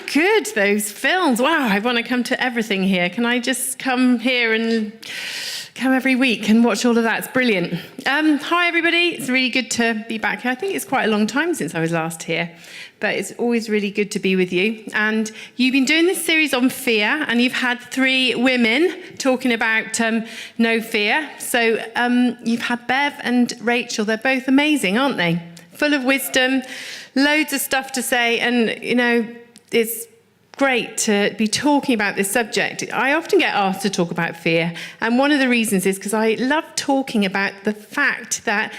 good, those films. Wow, I want to come to everything here. Can I just come here and come every week and watch all of that? It's brilliant. Hi, everybody. It's really good to be back here. I think it's quite a long time since I was last here, but it's always really good to be with you. And you've been doing this series on fear, and you've had 3 women talking about no fear. So you've had Bev and Rachel. They're both amazing, aren't they? Full of wisdom, loads of stuff to say, and, you know, it's great to be talking about this subject. I often get asked to talk about fear, and one of the reasons is because I love talking about the fact that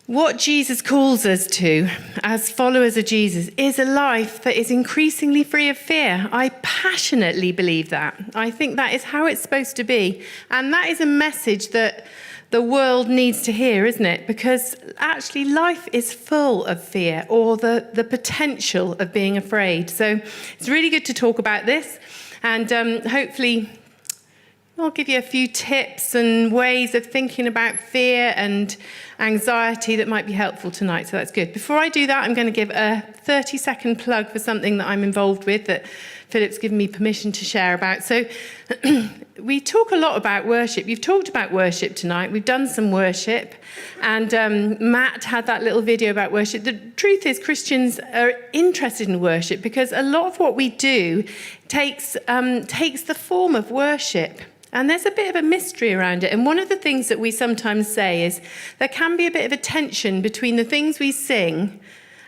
what Jesus calls us to as followers of Jesus is a life that is increasingly free of fear. I passionately believe that. I think that is how it's supposed to be, and that is a message that the world needs to hear, isn't it? Because actually life is full of fear, or the potential of being afraid. So it's really good to talk about this, and hopefully I'll give you a few tips and ways of thinking about fear and anxiety that might be helpful tonight, so that's good. Before I do that, I'm going to give a 30-second plug for something that I'm involved with that Philip's given me permission to share about. So we talk a lot about worship. You've talked about worship tonight. We've done some worship, and Matt had that little video about worship. The truth is, Christians are interested in worship because a lot of what we do takes the form of worship. And there's a bit of a mystery around it. And one of the things that we sometimes say is there can be a bit of a tension between the things we sing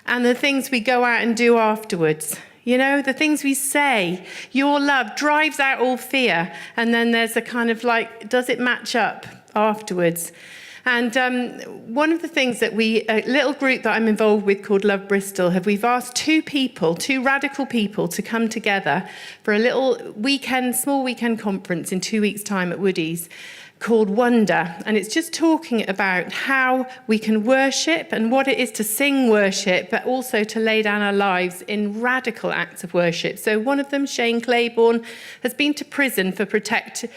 and the things we go out and do afterwards. You know, the things we say, your love drives out all fear. And then there's a kind of like, does it match up afterwards? And one of the things that a little group that I'm involved with called Love Bristol, we've asked 2 radical people to come together for a little small weekend conference in 2 weeks' time at Woody's called Wonder. And it's just talking about how we can worship and what it is to sing worship, but also to lay down our lives in radical acts of worship. So one of them, Shane Claiborne, has been to prison for protesting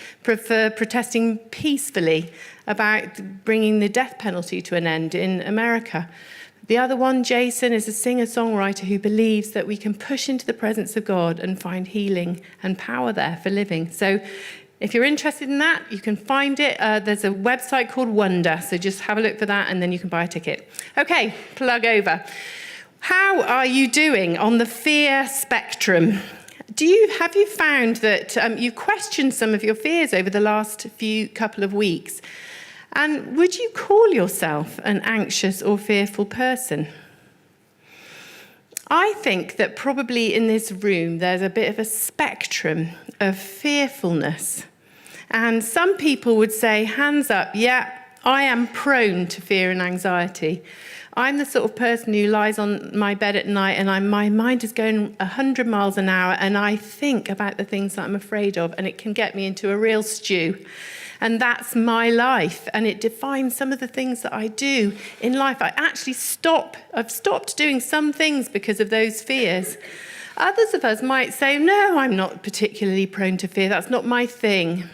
peacefully about bringing the death penalty to an end in America. The other one, Jason, is a singer-songwriter who believes that we can push into the presence of God and find healing and power there for living. So if you're interested in that, you can find it. There's a website called Wonder, so just have a look for that, and then you can buy a ticket. Okay, plug over. How are you doing on the fear spectrum? Have you found that you questioned some of your fears over the last couple of weeks? And would you call yourself an anxious or fearful person? I think that probably in this room there's a bit of a spectrum of fearfulness. And some people would say, hands up, yeah, I am prone to fear and anxiety. I'm the sort of person who lies on my bed at night and my mind is going 100 miles an hour, and I think about the things that I'm afraid of, and it can get me into a real stew. And that's my life, and it defines some of the things that I do in life. I've stopped doing some things because of those fears. Others of us might say, no, I'm not particularly prone to fear. That's not my thing.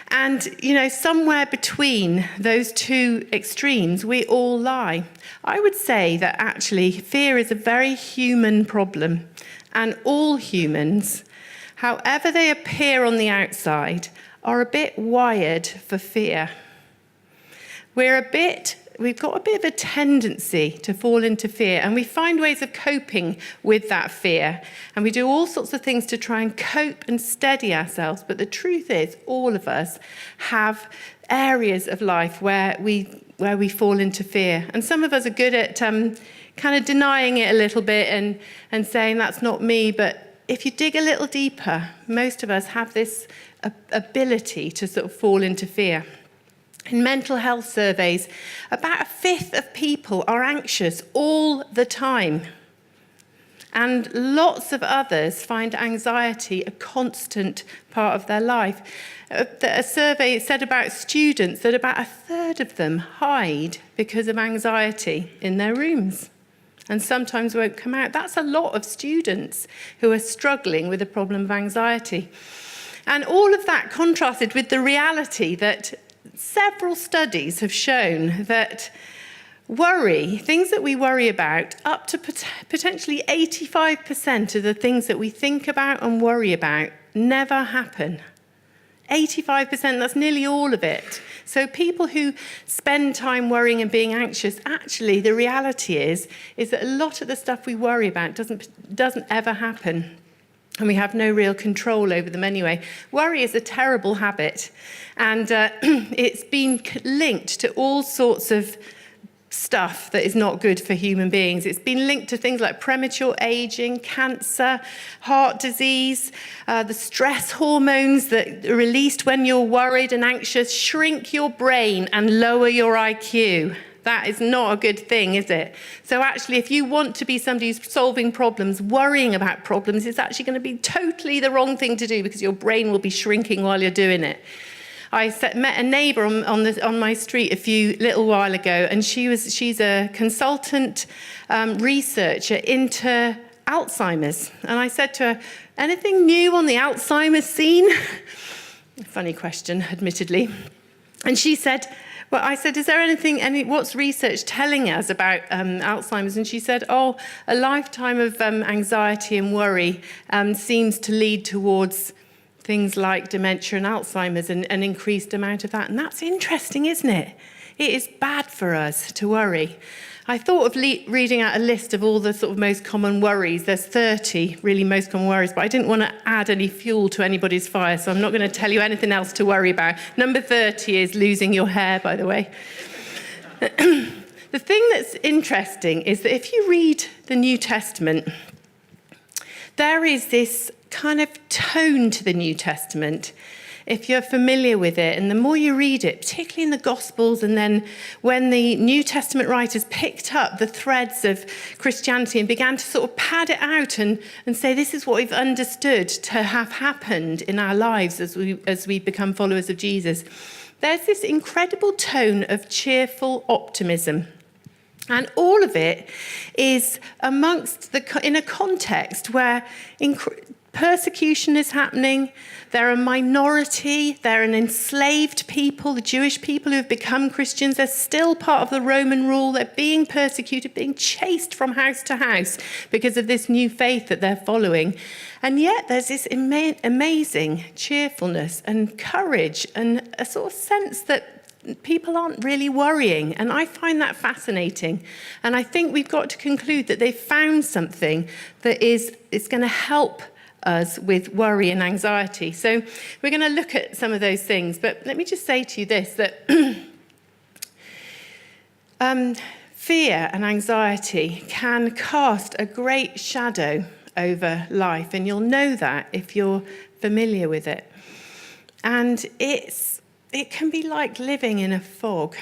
And, you know, somewhere between those 2 extremes, we all lie. I would say that actually fear is a very human problem, and all humans, however they appear on the outside, are a bit wired for fear. We've got a bit of a tendency to fall into fear, and we find ways of coping with that fear. And we do all sorts of things to try and cope and steady ourselves. But the truth is, all of us have areas of life where we fall into fear. And some of us are good at kind of denying it a little bit and saying, that's not me. But if you dig a little deeper, most of us have this ability to sort of fall into fear. In mental health surveys, about 1/5 of people are anxious all the time. And lots of others find anxiety a constant part of their life. A survey said about students that about 1/3 of them hide because of anxiety in their rooms and sometimes won't come out. That's a lot of students who are struggling with a problem of anxiety. And all of that contrasted with the reality that several studies have shown that Worry, things that we worry about, up to potentially 85% of the things that we think about and worry about never happen. 85%, that's nearly all of it. So people who spend time worrying and being anxious, actually the reality is that a lot of the stuff we worry about doesn't ever happen. And we have no real control over them anyway. Worry is a terrible habit. And it's been linked to all sorts of stuff that is not good for human beings. It's been linked to things like premature aging, cancer, heart disease, the stress hormones that are released when you're worried and anxious shrink your brain and lower your IQ. That is not a good thing, is it? So actually, if you want to be somebody who's solving problems, worrying about problems is actually going to be totally the wrong thing to do because your brain will be shrinking while you're doing it. I met a neighbour on my street a little while ago, and she's a consultant researcher into Alzheimer's. And I said to her, anything new on the Alzheimer's scene? Funny question, admittedly. And she said, well, I said, is there what's research telling us about Alzheimer's? And she said, a lifetime of anxiety and worry seems to lead towards things like dementia and Alzheimer's and an increased amount of that. And that's interesting, isn't it? It is bad for us to worry. I thought of reading out a list of all the sort of most common worries. There's 30 really most common worries, but I didn't want to add any fuel to anybody's fire, so I'm not going to tell you anything else to worry about. Number 30 is losing your hair, by the way. The thing that's interesting is that if you read the New Testament, there is this kind of tone to the New Testament, if you're familiar with it. And the more you read it, particularly in the Gospels, and then when the New Testament writers picked up the threads of Christianity and began to sort of pad it out and say, this is what we've understood to have happened in our lives as we become followers of Jesus, there's this incredible tone of cheerful optimism. And all of it is in a context where persecution is happening. They're a minority. They're an enslaved people. The Jewish people who have become Christians, they're still part of the Roman rule. They're being persecuted, being chased from house to house because of this new faith that they're following. And yet there's this amazing cheerfulness and courage and a sort of sense that people aren't really worrying. And I find that fascinating. And I think we've got to conclude that they've found something that is going to help us with worry and anxiety. So we're going to look at some of those things. But let me just say to you this, that fear and anxiety can cast a great shadow over life. And you'll know that if you're familiar with it. And it can be like living in a fog.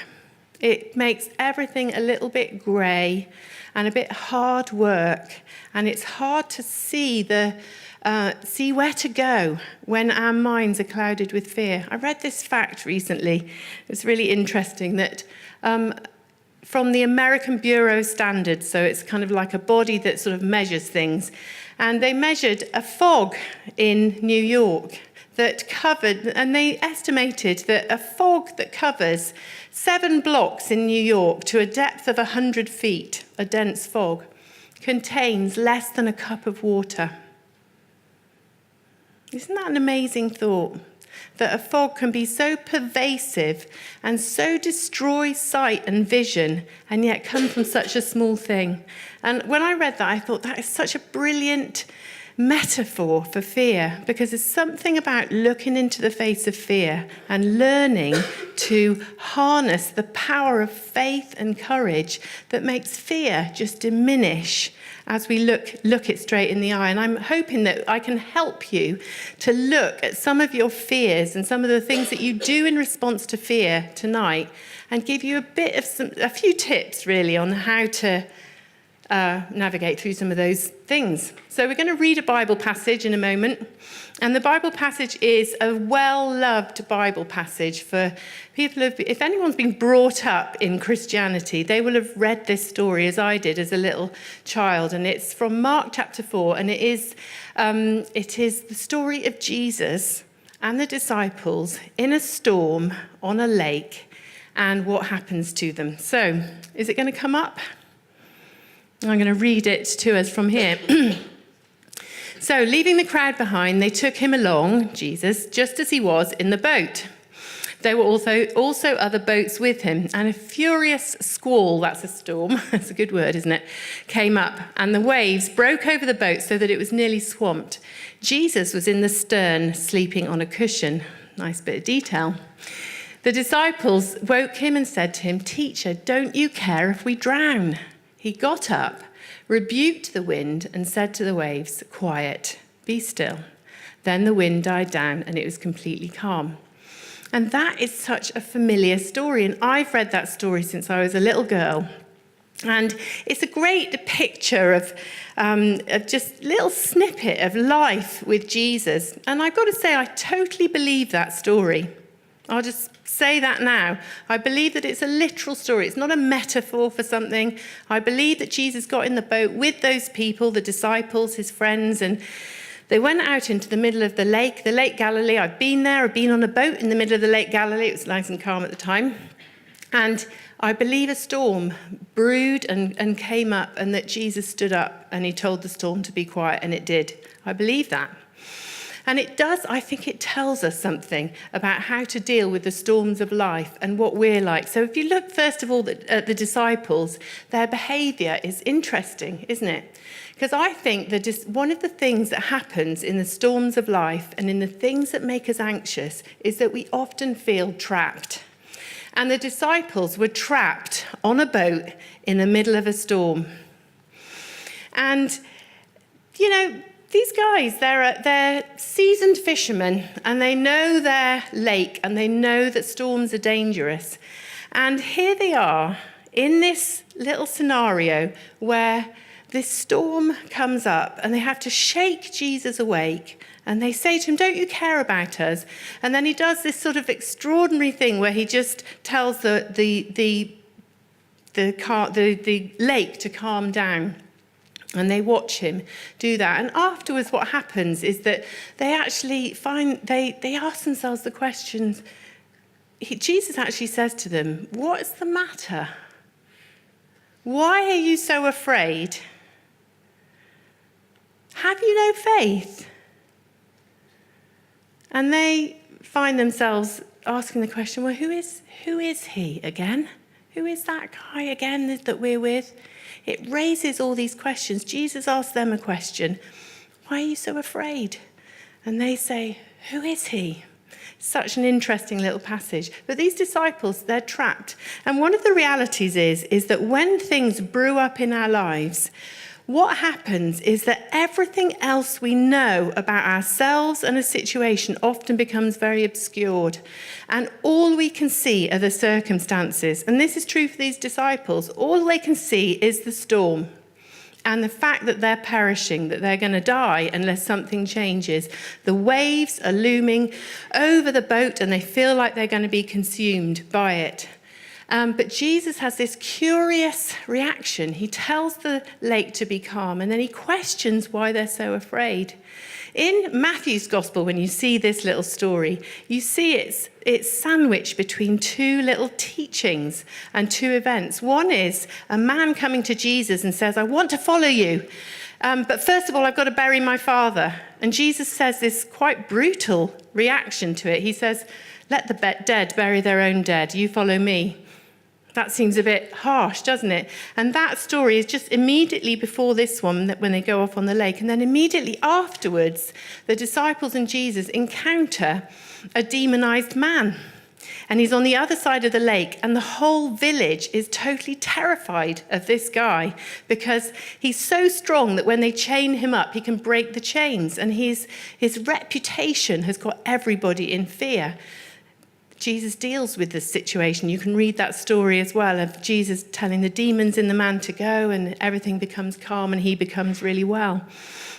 It makes everything a little bit grey and a bit hard work. And it's hard to see where to go when our minds are clouded with fear. I read this fact recently. It's really interesting that from the American Bureau of Standards, so it's kind of like a body that sort of measures things, and they measured a fog in New York that covered, and they estimated that a fog that covers 7 blocks in New York to a depth of 100 feet, a dense fog, contains less than a cup of water. Isn't that an amazing thought? That a fog can be so pervasive and so destroy sight and vision, and yet come from such a small thing. And when I read that, I thought that is such a brilliant metaphor for fear, because there's something about looking into the face of fear and learning to harness the power of faith and courage that makes fear just diminish as we look it straight in the eye. And I'm hoping that I can help you to look at some of your fears and some of the things that you do in response to fear tonight, and give you a few tips really on how to navigate through some of those things. So we're going to read a Bible passage in a moment. And the Bible passage is a well-loved Bible passage for people if anyone's been brought up in Christianity, they will have read this story as I did as a little child. And it's from Mark chapter 4, and it is the story of Jesus and the disciples in a storm on a lake. and what happens to them. So, is it going to come up? I'm going to read it to us from here. So, leaving the crowd behind, they took him along, Jesus, just as he was in the boat. There were also other boats with him, and a furious squall, that's a storm, that's a good word, isn't it, came up, and the waves broke over the boat so that it was nearly swamped. Jesus was in the stern, sleeping on a cushion. Nice bit of detail. The disciples woke him and said to him, "Teacher, don't you care if we drown?" He got up, rebuked the wind, and said to the waves, "Quiet, be still." Then the wind died down, and it was completely calm. And that is such a familiar story, and I've read that story since I was a little girl. And it's a great picture of just a little snippet of life with Jesus. And I've got to say, I totally believe that story. I'll just say that now. I believe that it's a literal story. It's not a metaphor for something. I believe that Jesus got in the boat with those people, the disciples, his friends, and they went out into the middle of the Lake Galilee. I've been there. I've been on a boat in the middle of the Lake Galilee. It was nice and calm at the time. And I believe a storm brewed and came up, and that Jesus stood up and he told the storm to be quiet, and it did. I believe that. And it does, I think it tells us something about how to deal with the storms of life and what we're like. So if you look, first of all, at the disciples, their behaviour is interesting, isn't it? Because I think that one of the things that happens in the storms of life and in the things that make us anxious is that we often feel trapped. And the disciples were trapped on a boat in the middle of a storm. And, you know, these guys, they're seasoned fishermen, and they know their lake, and they know that storms are dangerous. And here they are in this little scenario where this storm comes up, and they have to shake Jesus awake. And they say to him, "Don't you care about us?" And then he does this sort of extraordinary thing where he just tells the lake to calm down. And they watch him do that. And afterwards, what happens is that they actually they ask themselves the questions. Jesus actually says to them, "What's the matter? Why are you so afraid? Have you no faith?" And they find themselves asking the question, well, who is he again? Who is that guy again that we're with? It raises all these questions. Jesus asks them a question. Why are you so afraid? And they say, who is he? Such an interesting little passage. But these disciples, they're trapped. And one of the realities is that when things brew up in our lives, what happens is that everything else we know about ourselves and a situation often becomes very obscured. And all we can see are the circumstances. And this is true for these disciples. All they can see is the storm and the fact that they're perishing, that they're going to die unless something changes. The waves are looming over the boat, and they feel like they're going to be consumed by it. But Jesus has this curious reaction. He tells the lake to be calm, and then he questions why they're so afraid. In Matthew's gospel, when you see this little story, you see it's sandwiched between two little teachings and two events. One is a man coming to Jesus and says, "I want to follow you. But first of all, I've got to bury my father." And Jesus says this quite brutal reaction to it. He says, "Let the dead bury their own dead. You follow me." That seems a bit harsh, doesn't it? And that story is just immediately before this one, when they go off on the lake. And then immediately afterwards, the disciples and Jesus encounter a demonized man. And he's on the other side of the lake, and the whole village is totally terrified of this guy because he's so strong that when they chain him up, he can break the chains. And his reputation has got everybody in fear. Jesus deals with this situation. You can read that story as well of Jesus telling the demons in the man to go, and everything becomes calm and he becomes really well.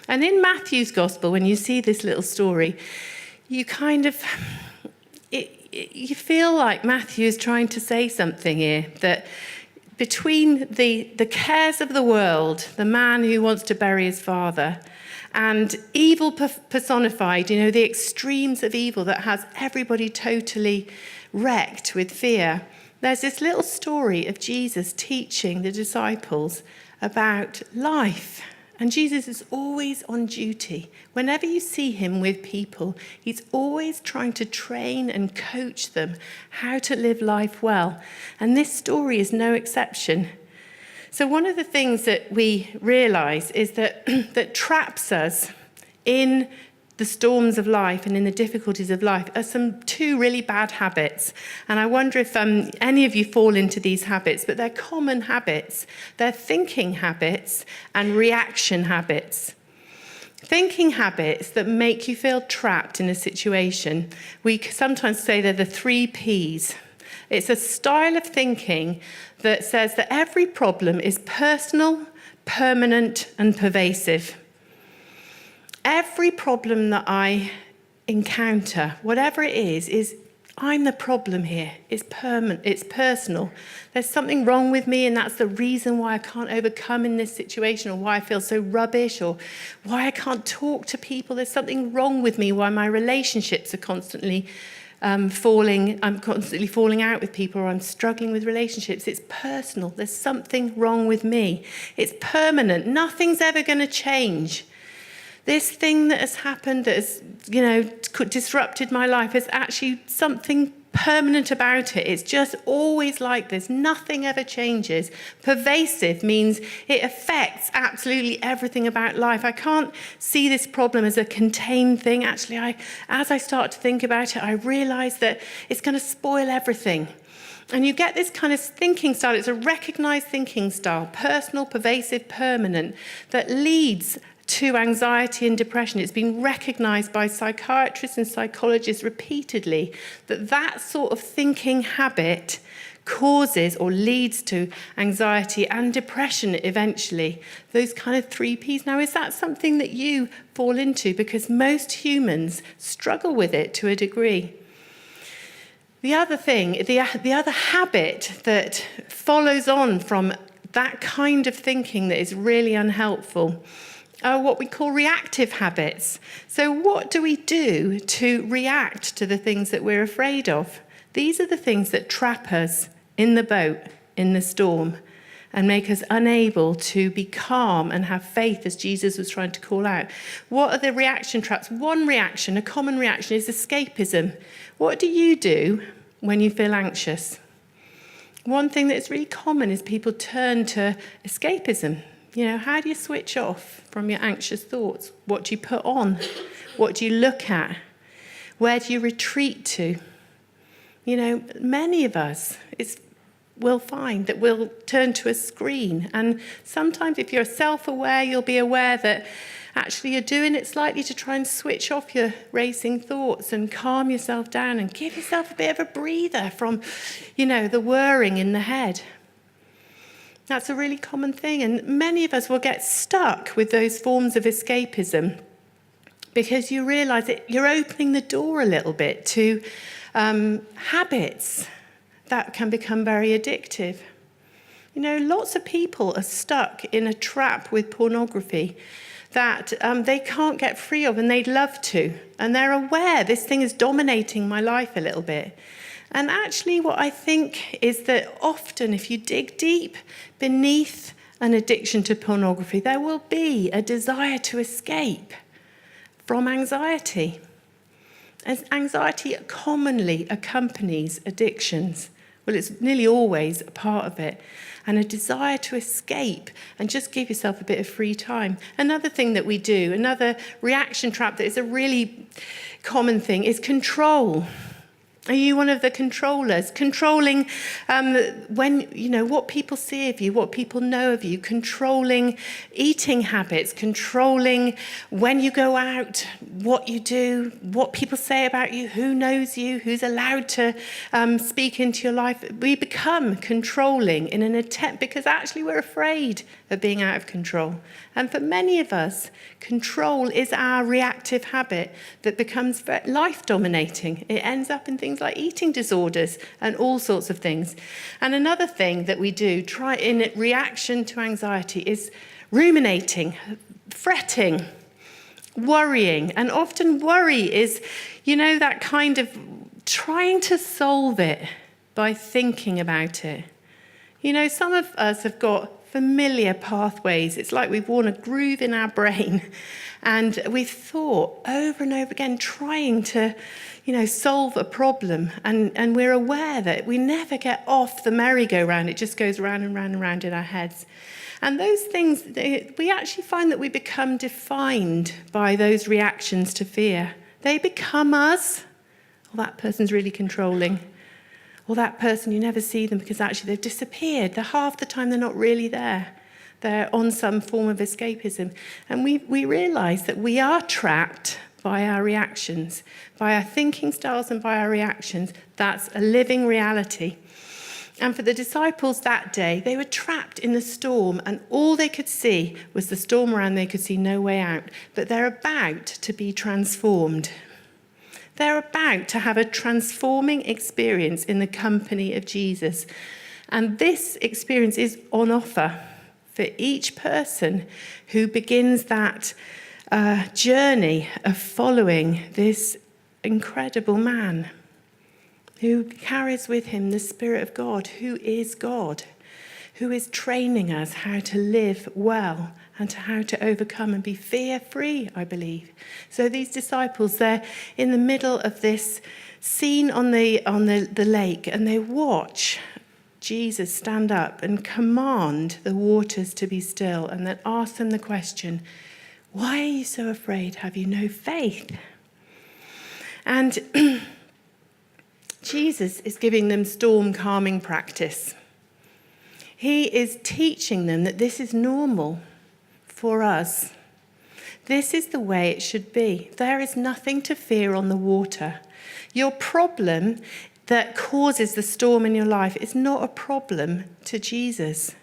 And in Matthew's gospel, when you see this little story, you you feel like Matthew is trying to say something here, that between the cares of the world, the man who wants to bury his father, and evil personified, the extremes of evil that has everybody totally wrecked with fear. there's this little story of Jesus teaching the disciples about life. And Jesus is always on duty. Whenever you see him with people, he's always trying to train and coach them how to live life well. And this story is no exception. So one of the things that we realize is that that traps us in the storms of life and in the difficulties of life are two really bad habits. And I wonder if any of you fall into these habits, but they're common habits. They're thinking habits and reaction habits. Thinking habits that make you feel trapped in a situation. We sometimes say they're the 3 Ps. It's a style of thinking that says that every problem is personal, permanent, and pervasive. Every problem that I encounter, whatever it is I'm the problem here. It's permanent, it's personal. There's something wrong with me, and that's the reason why I can't overcome in this situation, or why I feel so rubbish, or why I can't talk to people. There's something wrong with me, why my relationships are constantly I'm constantly falling out with people, or I'm struggling with relationships. It's personal. There's something wrong with me. It's permanent. Nothing's ever going to change. This thing that has happened, that has, disrupted my life, is actually something permanent about it. It's just always like this. Nothing ever changes. Pervasive means it affects absolutely everything about life. I can't see this problem as a contained thing. Actually, as I start to think about it, I realize that it's going to spoil everything. And you get this kind of thinking style. It's a recognized thinking style, personal, pervasive, permanent, that leads to anxiety and depression. It's been recognized by psychiatrists and psychologists repeatedly that sort of thinking habit causes or leads to anxiety and depression eventually. Those kind of 3 Ps. Now, is that something that you fall into? Because most humans struggle with it to a degree. The other thing, the other habit that follows on from that kind of thinking that is really unhelpful are what we call reactive habits. So what do we do to react to the things that we're afraid of? These are the things that trap us in the boat, in the storm, and make us unable to be calm and have faith, as Jesus was trying to call out. What are the reaction traps? One reaction, a common reaction, is escapism. What do you do when you feel anxious? One thing that's really common is people turn to escapism. How do you switch off from your anxious thoughts? What do you put on? What do you look at? Where do you retreat to? Many of us will find that we'll turn to a screen. And sometimes if you're self-aware, you'll be aware that actually you're doing it slightly to try and switch off your racing thoughts and calm yourself down and give yourself a bit of a breather from, the whirring in the head. That's a really common thing, and many of us will get stuck with those forms of escapism because you realise that you're opening the door a little bit to habits that can become very addictive. Lots of people are stuck in a trap with pornography that they can't get free of, and they'd love to, and they're aware this thing is dominating my life a little bit. And actually what I think is that often if you dig deep beneath an addiction to pornography, there will be a desire to escape from anxiety. As anxiety commonly accompanies addictions. Well, it's nearly always a part of it. And a desire to escape and just give yourself a bit of free time. Another thing that we do, another reaction trap that is a really common thing, is control. Are you one of the controllers? Controlling what people see of you, what people know of you, controlling eating habits, controlling when you go out, what you do, what people say about you, who knows you, who's allowed to speak into your life. We become controlling in an attempt because actually we're afraid of being out of control. And for many of us, control is our reactive habit that becomes life-dominating. It ends up in things like eating disorders and all sorts of things. And another thing that we do, try in reaction to anxiety, is ruminating, fretting, worrying. And often worry is, that kind of trying to solve it. by thinking about it. You know, some of us have got familiar pathways. It's like we've worn a groove in our brain and we've thought over and over again trying to, solve a problem. And we're aware that we never get off the merry-go-round. It just goes round and round and round in our heads. And those things, we actually find that we become defined by those reactions to fear. They become us. Well, that person's really controlling. Or that person, you never see them because actually they've disappeared. Half the time they're not really there. They're on some form of escapism. And we realise that we are trapped by our reactions, by our thinking styles and by our reactions. That's a living reality. And for the disciples that day, they were trapped in the storm and all they could see was the storm around. They could see no way out. But they're about to be transformed. They're about to have a transforming experience in the company of Jesus. And this experience is on offer for each person who begins that journey of following this incredible man who carries with him the Spirit of God, who is God, who is training us how to live well and to how to overcome and be fear-free, I believe. So these disciples, they're in the middle of this scene on the lake, and they watch Jesus stand up and command the waters to be still, and then ask them the question, why are you so afraid? Have you no faith? And Jesus is giving them storm calming practice. He is teaching them that this is normal for us. This is the way it should be. There is nothing to fear on the water. Your problem that causes the storm in your life is not a problem to Jesus,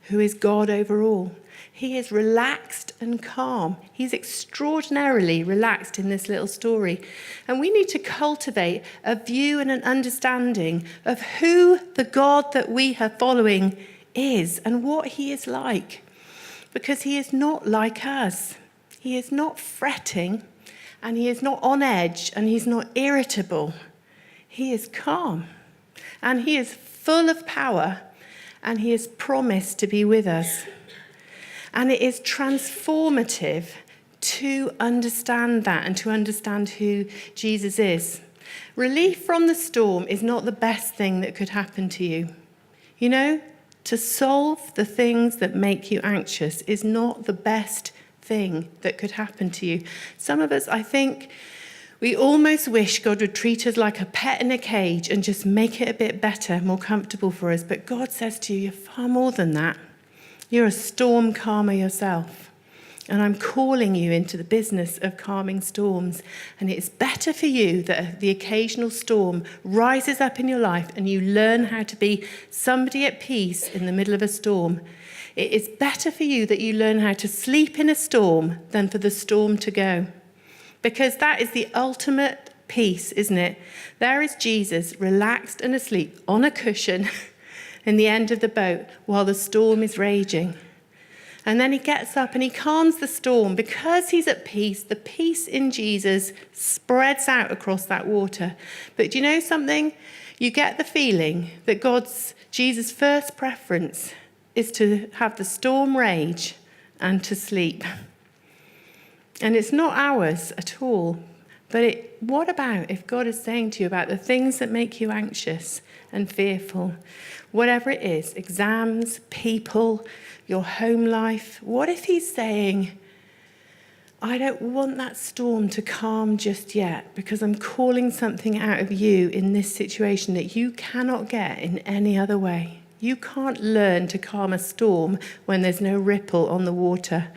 who is God over all. He is relaxed and calm. He's extraordinarily relaxed in this little story. And we need to cultivate a view and an understanding of who the God that we are following is and what he is like. Because he is not like us. He is not fretting, and he is not on edge, and he's not irritable. He is calm, and he is full of power, and he has promised to be with us. And it is transformative to understand that and to understand who Jesus is. Relief from the storm is not the best thing that could happen to you. You know, to solve the things that make you anxious is not the best thing that could happen to you. Some of us, I think, we almost wish God would treat us like a pet in a cage and just make it a bit better, more comfortable for us. But God says to you, you're far more than that. You're a storm calmer yourself. And I'm calling you into the business of calming storms. And it's better for you that the occasional storm rises up in your life and you learn how to be somebody at peace in the middle of a storm. It is better for you that you learn how to sleep in a storm than for the storm to go. Because that is the ultimate peace, isn't it? There is Jesus relaxed and asleep on a cushion in the end of the boat while the storm is raging. And then he gets up and he calms the storm. Because he's at peace, the peace in Jesus spreads out across that water. But do you know something? You get the feeling that Jesus' first preference is to have the storm rage and to sleep. And it's not ours at all. But what about if God is saying to you about the things that make you anxious and fearful? Whatever it is, exams, people, your home life. What if he's saying, I don't want that storm to calm just yet because I'm calling something out of you in this situation that you cannot get in any other way. You can't learn to calm a storm when there's no ripple on the water.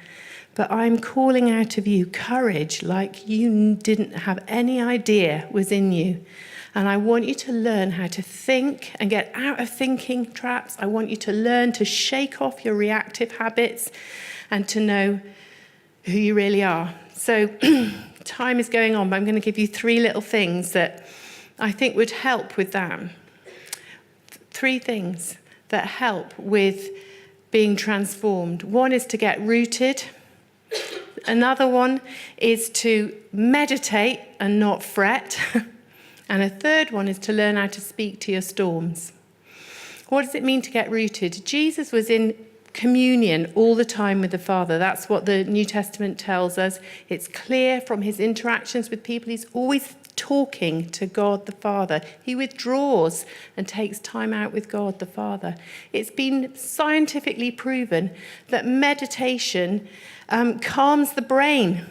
But I'm calling out of you courage like you didn't have any idea was in you. And I want you to learn how to think and get out of thinking traps. I want you to learn to shake off your reactive habits and to know who you really are. So time is going on, but I'm going to give you 3 little things that I think would help with that. 3 things that help with being transformed. One is to get rooted. Another one is to meditate and not fret. And a third one is to learn how to speak to your storms. What does it mean to get rooted? Jesus was in communion all the time with the Father. That's what the New Testament tells us. It's clear from his interactions with people. He's always talking to God the Father. He withdraws and takes time out with God the Father. It's been scientifically proven that meditation calms the brain.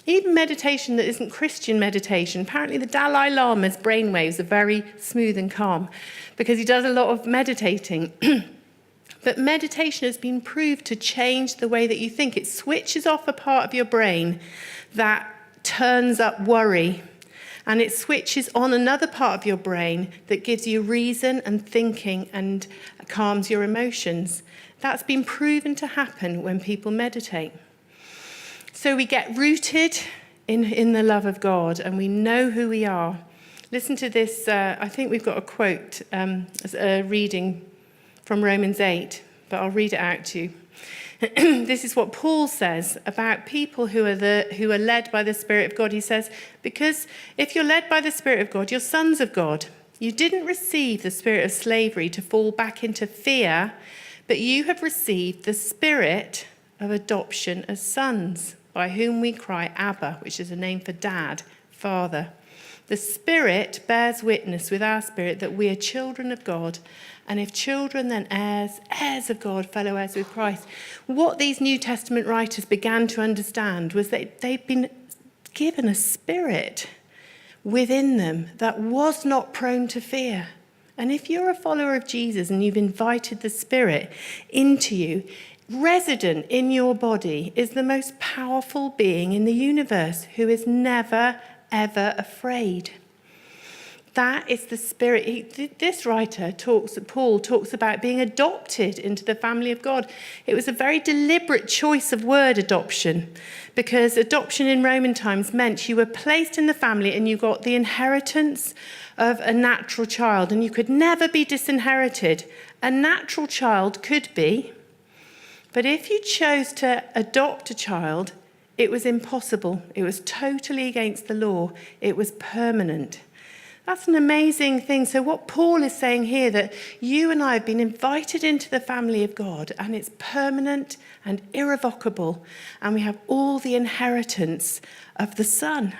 Even meditation that isn't Christian meditation. Apparently the Dalai Lama's brainwaves are very smooth and calm because he does a lot of meditating. But meditation has been proved to change the way that you think. It switches off a part of your brain that turns up worry. And it switches on another part of your brain that gives you reason and thinking and calms your emotions. That's been proven to happen when people meditate. So we get rooted in the love of God and we know who we are. Listen to this. I think we've got a quote as a reading from Romans 8, but I'll read it out to you. This is what Paul says about people who are led by the Spirit of God. He says, because if you're led by the Spirit of God, you're sons of God. You didn't receive the spirit of slavery to fall back into fear, but you have received the spirit of adoption as sons, by whom we cry, Abba, which is a name for dad, father. The Spirit bears witness with our spirit that we are children of God, and if children, then heirs, heirs of God, fellow heirs with Christ. What these New Testament writers began to understand was that they'd been given a spirit within them that was not prone to fear. And if you're a follower of Jesus and you've invited the Spirit into you, resident in your body is the most powerful being in the universe who is never, ever afraid. That is the Spirit. This writer Paul talks about being adopted into the family of God. It was a very deliberate choice of word, adoption, because adoption in Roman times meant you were placed in the family and you got the inheritance of a natural child, and you could never be disinherited. A natural child could be, but if you chose to adopt a child, it was impossible. It was totally against the law. It was permanent. That's an amazing thing. So what Paul is saying here, that you and I have been invited into the family of God, and it's permanent and irrevocable, and we have all the inheritance of the Son.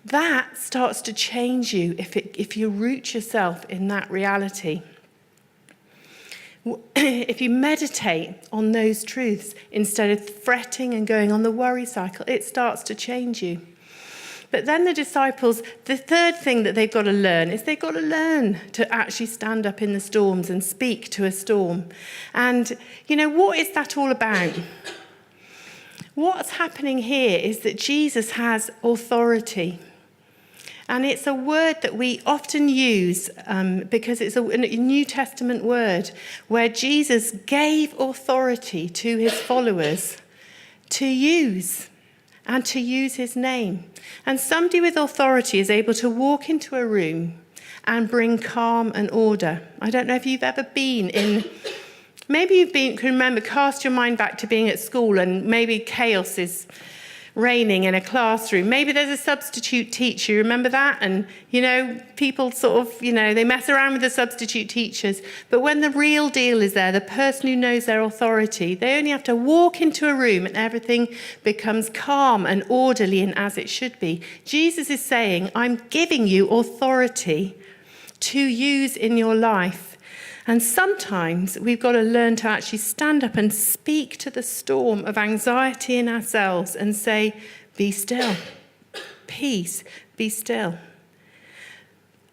That starts to change you if you root yourself in that reality. If you meditate on those truths instead of fretting and going on the worry cycle, it starts to change you. But then the disciples, the third thing that they've got to learn is they've got to learn to actually stand up in the storms and speak to a storm. And, what is that all about? What's happening here is that Jesus has authority. And it's a word that we often use because it's a New Testament word where Jesus gave authority to his followers to use and to use his name. And somebody with authority is able to walk into a room and bring calm and order. I don't know if you've ever been in, maybe can remember, cast your mind back to being at school and maybe chaos is reigning in a classroom. Maybe there's a substitute teacher, you remember that? And, people sort of, they mess around with the substitute teachers. But when the real deal is there, the person who knows their authority, they only have to walk into a room and everything becomes calm and orderly and as it should be. Jesus is saying, I'm giving you authority to use in your life. And sometimes we've got to learn to actually stand up and speak to the storm of anxiety in ourselves and say, be still. Peace, be still.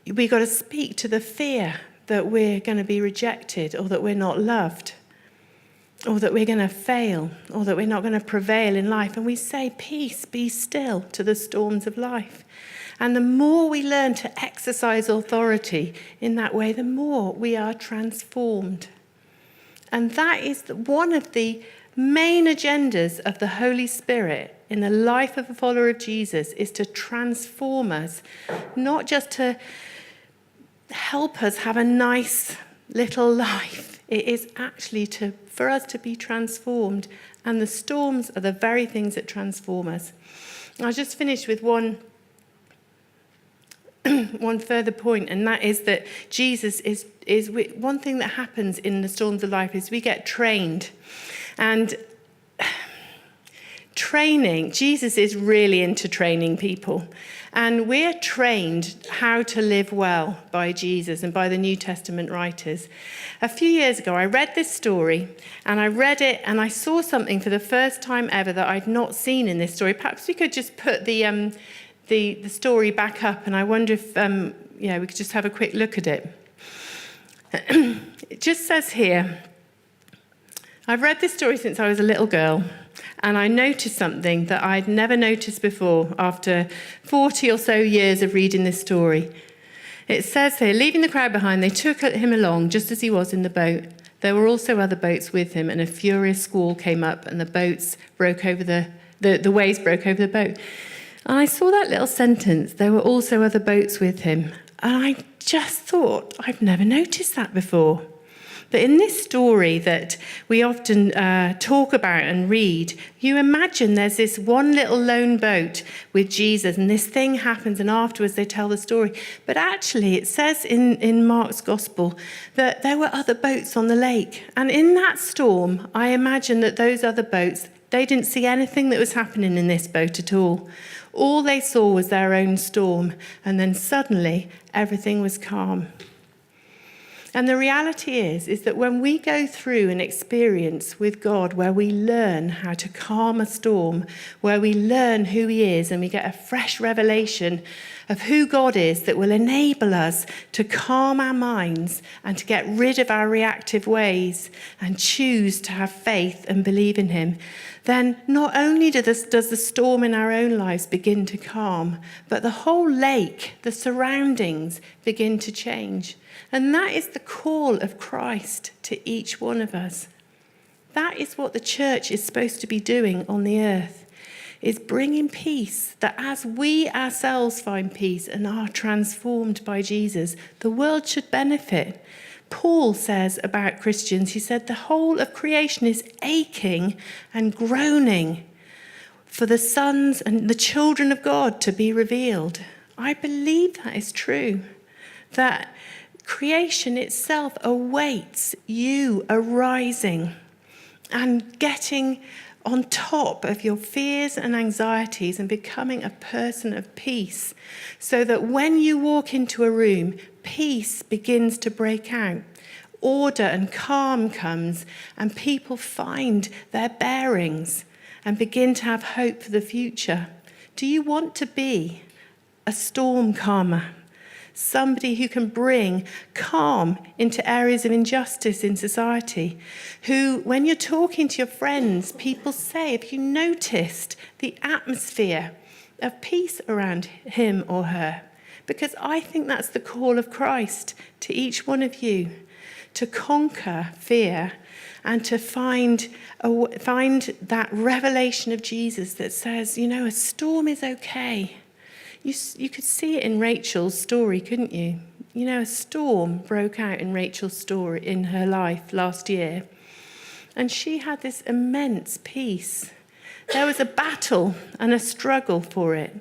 We've got to speak to the fear that we're going to be rejected or that we're not loved or that we're going to fail or that we're not going to prevail in life. And we say, peace, be still to the storms of life. And the more we learn to exercise authority in that way, the more we are transformed. And that is one of the main agendas of the Holy Spirit in the life of a follower of Jesus, is to transform us, not just to help us have a nice little life. It is actually for us to be transformed. And the storms are the very things that transform us. I'll just finish with one one further point, and that is that Jesus is one thing that happens in the storms of life is we get trained. And training, Jesus is really into training people. And we're trained how to live well by Jesus and by the New Testament writers. A few years ago, I read this story, and I read it, and I saw something for the first time ever that I'd not seen in this story. Perhaps we could just put the story back up, and I wonder if we could just have a quick look at it. It just says here, I've read this story since I was a little girl, and I noticed something that I'd never noticed before after 40 or so years of reading this story. It says here, leaving the crowd behind, they took him along just as he was in the boat. There were also other boats with him, and a furious squall came up, and the waves broke over the boat. And I saw that little sentence, there were also other boats with him. And I just thought, I've never noticed that before. But in this story that we often talk about and read, you imagine there's this one little lone boat with Jesus, and this thing happens, and afterwards they tell the story. But actually, it says in Mark's Gospel that there were other boats on the lake. And in that storm, I imagine that those other boats, they didn't see anything that was happening in this boat at all. All they saw was their own storm, and then suddenly everything was calm. And the reality is that when we go through an experience with God where we learn how to calm a storm, where we learn who he is and we get a fresh revelation of who God is that will enable us to calm our minds and to get rid of our reactive ways and choose to have faith and believe in him, then not only does the storm in our own lives begin to calm, but the whole lake, the surroundings begin to change. And that is the call of Christ to each one of us. That is what the church is supposed to be doing on the earth, is bringing peace, that as we ourselves find peace and are transformed by Jesus, the world should benefit. Paul says about Christians, he said, the whole of creation is aching and groaning for the sons and the children of God to be revealed. I believe that is true, that creation itself awaits you arising and getting on top of your fears and anxieties and becoming a person of peace, so that when you walk into a room, peace begins to break out. Order and calm comes, and people find their bearings and begin to have hope for the future. Do you want to be a storm calmer? Somebody who can bring calm into areas of injustice in society, who, when you're talking to your friends, people say, have you noticed the atmosphere of peace around him or her? Because I think that's the call of Christ to each one of you, to conquer fear and to find that revelation of Jesus that says, a storm is okay. You could see it in Rachel's story, couldn't you? A storm broke out in Rachel's story in her life last year. And she had this immense peace. There was a battle and a struggle for it.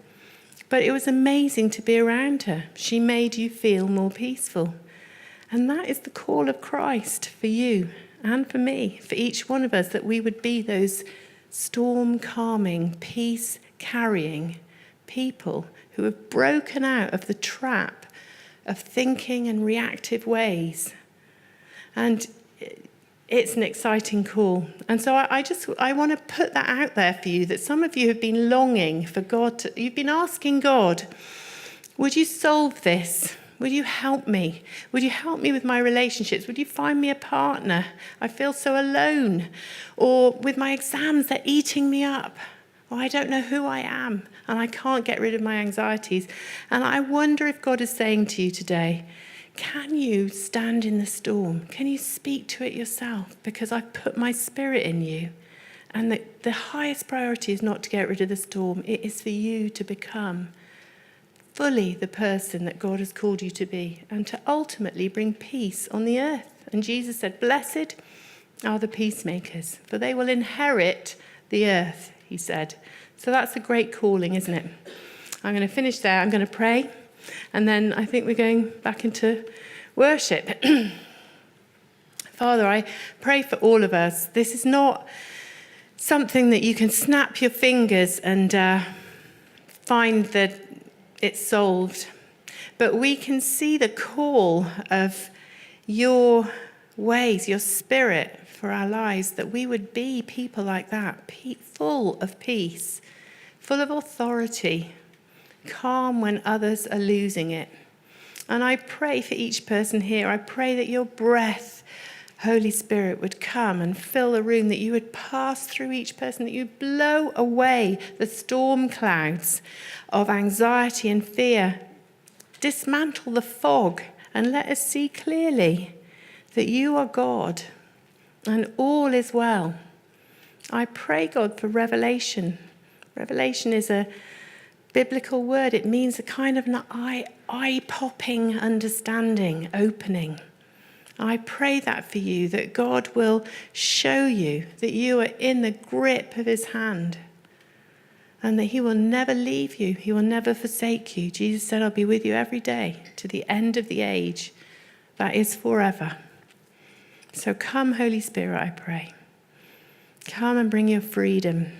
But it was amazing to be around her. She made you feel more peaceful. And that is the call of Christ for you and for me, for each one of us, that we would be those storm-calming, peace-carrying people who have broken out of the trap of thinking and reactive ways. And it's an exciting call. And so I want to put that out there for you, that some of you have been longing for God you've been asking God, would you solve this? Would you help me? Would you help me with my relationships? Would you find me a partner? I feel so alone. Or with my exams, they're eating me up. Or I don't know who I am, and I can't get rid of my anxieties. And I wonder if God is saying to you today, can you stand in the storm? Can you speak to it yourself? Because I've put my spirit in you. And the highest priority is not to get rid of the storm. It is for you to become fully the person that God has called you to be, and to ultimately bring peace on the earth. And Jesus said, blessed are the peacemakers, for they will inherit the earth, he said. So that's a great calling, isn't it? I'm going to finish there. I'm going to pray, And then I think we're going back into worship. Father, I pray for all of us. This is not something that you can snap your fingers and find that it's solved. But we can see the call of your ways, your spirit for our lives, that we would be people like that, full of peace, full of authority, calm when others are losing it. And I pray for each person here. I pray that your breath, Holy Spirit, would come and fill the room, that you would pass through each person, that you would blow away the storm clouds of anxiety and fear. Dismantle the fog and let us see clearly that you are God and all is well. I pray, God, for revelation. Revelation is a biblical word. It means a kind of an eye-popping understanding, opening. I pray that for you, that God will show you that you are in the grip of his hand and that he will never leave you. He will never forsake you. Jesus said, I'll be with you every day to the end of the age. That is forever. So come, Holy Spirit, I pray. Come and bring your freedom.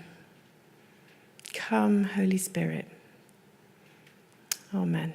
Come, Holy Spirit. Amen.